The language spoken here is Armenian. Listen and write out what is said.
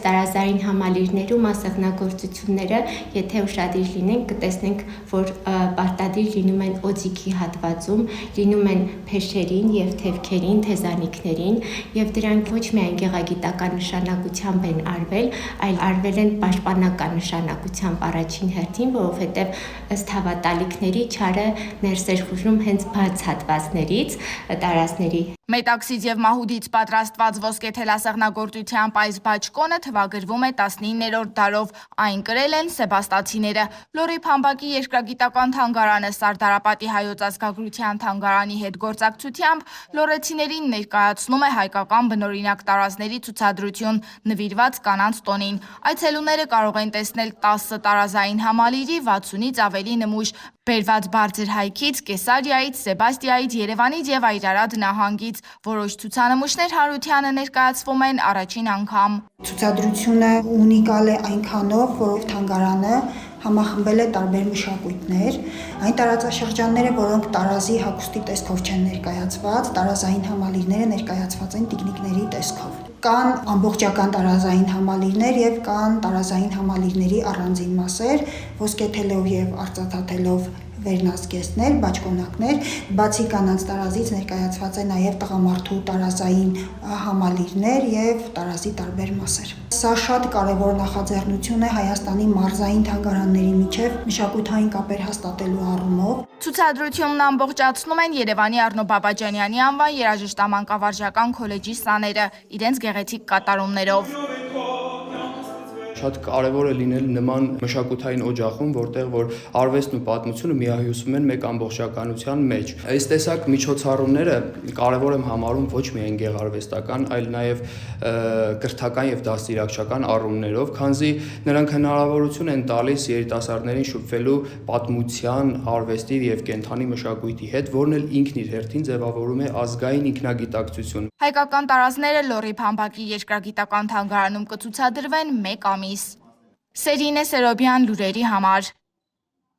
Տարազային համալիրներում ասեղնագործությունները, եթե ուշադիր լինենք, կտեսնենք, որ պարտադիր լինում են օձիքի հատվածում, լինում են փեշերին եւ թևքերին, թեզանիքներին, եւ դրանք ոչ միայն գեղագիտական նշանակությամբ են արվել, այլ արվել են պաշտպանական նշանակությամբ առաջին հերթին, որովհետեւ ըստ հավատալիքների չարը ներս էր խուժում հենց բաց հատվածներից, տարազների։ Մետաքսից եւ մահուդից պատրաստված ոսկե թելասեղնագործությամբ այս բաճկոնը թվագրվում է 19-րդ դարով, այն կրել են սեբաստացիները։ Լոռի Փամբակի երկրագիտական թանգարանը Սարդարապատի հայոց ազգագրության թանգարանի հետ գործակցությամբ լոռեցիներին ներկայացնում է հայկական բնօրինակ տարազների ցուցադրություն նվիրված կանանց տոնին։ Այցելուները կարող են տեսնել 10 տարազային համալիրի 60-ից ավելի նմուշ, բերված բարձր հայքից, Կեսարիայից, Սեբաստիայից, Երևանից եւ Այրարատ նահանգից։ Որոշ ցուցանմուշներ Հարությանը ներկայացվում են առաջին անգամ։ Ցուցադրությունը ունիկալ է այնքանով, որով թանգարանը համախմբել է տարբեր մշակույթներ, այն տարածաշրջանները, որոնք տարազի հագուստի տեսքով չեն ներկայացված, տարազային համալիրները ներկայացված են տիկնիկների տեսքով։ Կան ամբողջական տարազային համալիրներ եւ կան տարազային համալիրների առանձին մասեր, ոսկե թելով եւ արծաթաթելով վերնազգեստներ, բաճկոնակներ, բացի կանանց տարազից ներկայացված է նաև տղամարդու տարազային համալիրներ եւ տարազի տարբեր մասեր։ Սա շատ կարևոր նախաձեռնություն է Հայաստանի մարզային թանգարանների միջև մշակութային կապեր հաստատելու առումով։ Ցուցադրությունն ամբողջացնում են Երևանի Առնո Բաբաջանյանի անվան երաժշտամանկավարժական քոլեջի սաները իրենց գեղեցիկ կատարումներով։ Շատ կարևոր է լինել նման մշակութային օջախում, որտեղ որ արվեստն ու պատմությունը միահյուսվում են մեկ ամբողջականության մեջ։ Այս տեսակ միջոցառումները կարևոր եմ համարում ոչ միայն գեղարվեստական, այլ նաև կրթական եւ դաստիարակչական առումներով, քանզի նրանք հնարավորություն են տալիս երիտասարդներին շփվելու պատմության, արվեստի եւ կենդանի մշակույթի հետ, որն էլ ինքն իր հերթին ձևավորում է ազգային ինքնագիտակցություն։ Հայկական տարազները Լոռի Փամբակի երկրագիտական թանգարանում կցուցադրվեն 1 ամիս։ Սերինե Սերոբյան, լուրերի համար։